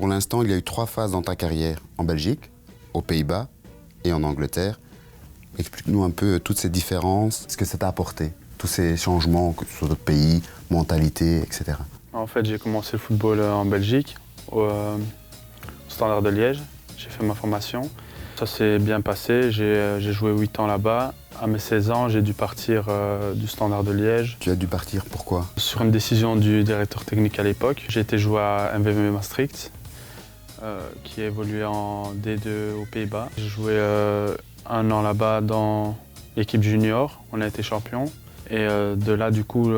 Pour l'instant, il y a eu 3 phases dans ta carrière, en Belgique, aux Pays-Bas et en Angleterre. Explique-nous un peu toutes ces différences, ce que ça t'a apporté, tous ces changements, que ce soit d'autres pays, mentalité, etc. En fait, j'ai commencé le football en Belgique, au Standard de Liège. J'ai fait ma formation. Ça s'est bien passé, j'ai joué 8 ans là-bas. À mes 16 ans, j'ai dû partir du Standard de Liège. Tu as dû partir, pourquoi? Sur une décision du directeur technique à l'époque. J'ai été jouer à MVV Maastricht, qui a évolué en D2 aux Pays-Bas. J'ai joué 1 an là-bas dans l'équipe junior, on a été champion. Et de là, du coup,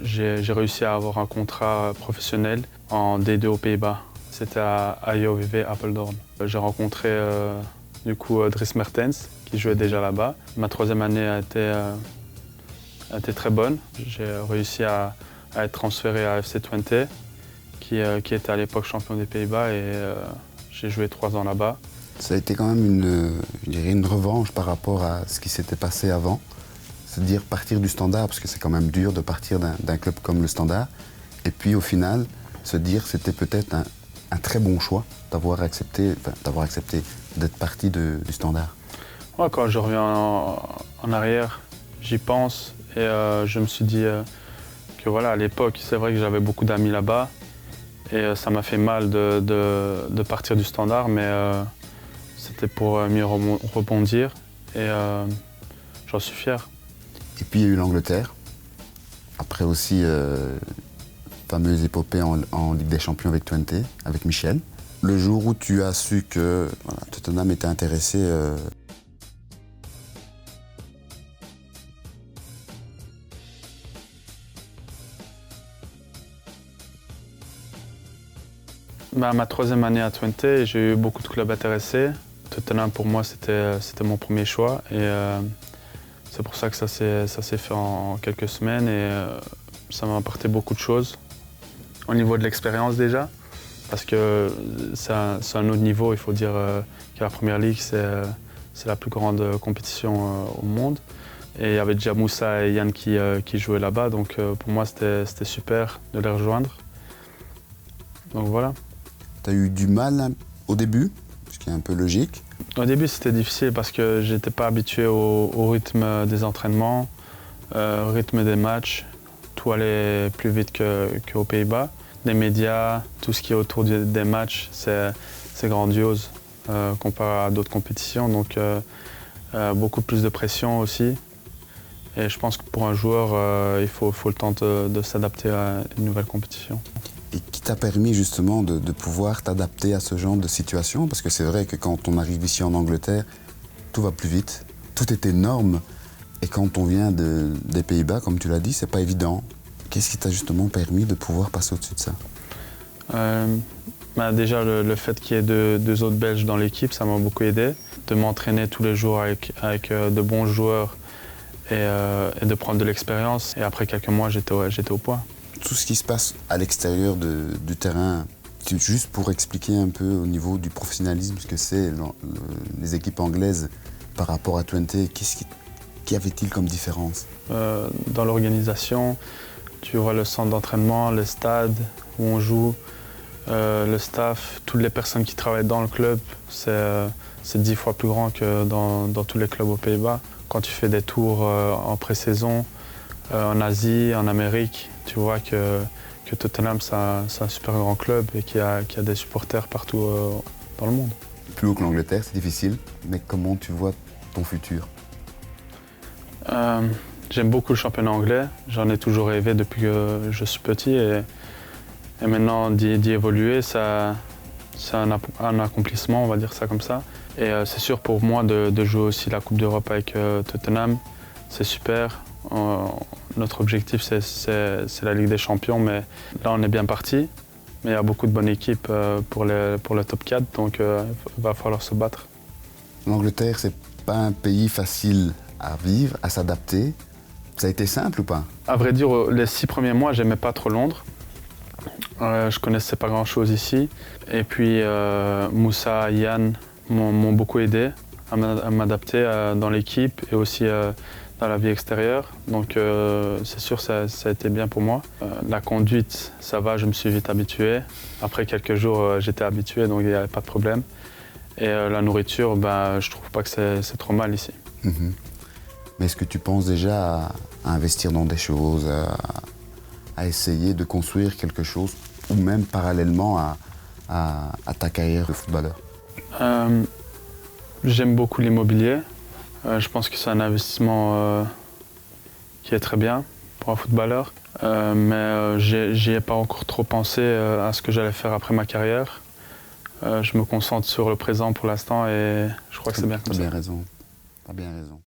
j'ai réussi à avoir un contrat professionnel en D2 aux Pays-Bas. C'était à IOVV Apeldoorn. J'ai rencontré du coup Dries Mertens, qui jouait déjà là-bas. Ma 3e année a été très bonne. J'ai réussi à être transféré à FC Twente, qui était à l'époque champion des Pays-Bas, et j'ai joué 3 ans là-bas. Ça a été quand même une revanche par rapport à ce qui s'était passé avant. C'est-à-dire partir du Standard, parce que c'est quand même dur de partir d'un club comme le Standard. Et puis au final, se dire que c'était peut-être un très bon choix d'avoir accepté d'être parti du Standard. Ouais, quand je reviens en arrière, j'y pense, et je me suis dit que voilà, à l'époque, c'est vrai que j'avais beaucoup d'amis là-bas, et ça m'a fait mal de partir du Standard, mais c'était pour mieux rebondir, et j'en suis fier. Et puis il y a eu l'Angleterre, après aussi fameuse épopée en Ligue des Champions avec Twente, avec Michel. Le jour où tu as su que voilà, Tottenham était intéressé, Ma 3e année à Twente, j'ai eu beaucoup de clubs intéressés. Tottenham, pour moi, c'était mon premier choix, et c'est pour ça que ça s'est fait en quelques semaines, et ça m'a apporté beaucoup de choses. Au niveau de l'expérience déjà, parce que c'est un autre niveau. Il faut dire que la Première Ligue, c'est la plus grande compétition au monde. Et il y avait déjà Moussa et Yann qui jouaient là-bas, donc pour moi c'était super de les rejoindre. Donc voilà. tu as eu du mal au début, ce qui est un peu logique. Au début c'était difficile parce que je n'étais pas habitué au rythme des entraînements, au rythme des matchs. Tout allait plus vite qu'aux Pays-Bas. Les médias, tout ce qui est autour des matchs, c'est grandiose comparé à d'autres compétitions. Donc beaucoup plus de pression aussi. Et je pense que pour un joueur, il faut le temps de s'adapter à une nouvelle compétition. Et qui t'a permis justement de pouvoir t'adapter à ce genre de situation? Parce que c'est vrai que quand on arrive ici en Angleterre, tout va plus vite, tout est énorme. Et quand on vient des Pays-Bas, comme tu l'as dit, c'est pas évident. Qu'est-ce qui t'a justement permis de pouvoir passer au-dessus de ça? Déjà, le fait qu'il y ait deux autres Belges dans l'équipe, ça m'a beaucoup aidé. De m'entraîner tous les jours avec de bons joueurs et de prendre de l'expérience. Et après quelques mois, j'étais au point. Tout ce qui se passe à l'extérieur du terrain, juste pour expliquer un peu au niveau du professionnalisme ce que c'est les équipes anglaises par rapport à Twente, qu'y avait-il comme différence? Dans l'organisation, tu vois le centre d'entraînement, le stade où on joue, le staff, toutes les personnes qui travaillent dans le club, c'est 10 fois plus grand que dans tous les clubs aux Pays-Bas. Quand tu fais des tours en pré-saison, en Asie, en Amérique, tu vois que Tottenham, c'est un super grand club et qu'il y a des supporters partout dans le monde. Plus haut que l'Angleterre, c'est difficile, mais comment tu vois ton futur? J'aime beaucoup le championnat anglais, j'en ai toujours rêvé depuis que je suis petit et maintenant d'y évoluer, c'est un accomplissement, on va dire ça comme ça. Et c'est sûr pour moi de jouer aussi la Coupe d'Europe avec Tottenham, c'est super. Notre objectif c'est la Ligue des Champions, mais là on est bien parti. Mais il y a beaucoup de bonnes équipes pour le top 4, donc il va falloir se battre. L'Angleterre, c'est pas un pays facile à vivre, à s'adapter. Ça a été simple ou pas? À vrai dire, les 6 premiers mois, j'aimais pas trop Londres. Je connaissais pas grand-chose ici. Et puis Moussa, Yann m'ont beaucoup aidé à m'adapter dans l'équipe et aussi dans la vie extérieure. Donc c'est sûr, ça a été bien pour moi. La conduite, ça va, je me suis vite habitué. Après quelques jours, j'étais habitué, donc il n'y avait pas de problème. Et la nourriture, je trouve pas que c'est trop mal ici. Mhm. Mais est-ce que tu penses déjà à investir dans des choses, à essayer de construire quelque chose, ou même parallèlement à ta carrière de footballeur? J'aime beaucoup l'immobilier. Je pense que c'est un investissement qui est très bien pour un footballeur. Mais j'y ai pas encore trop pensé à ce que j'allais faire après ma carrière. Je me concentre sur le présent pour l'instant et je crois que c'est bien comme ça. T'as bien raison. T'as bien raison.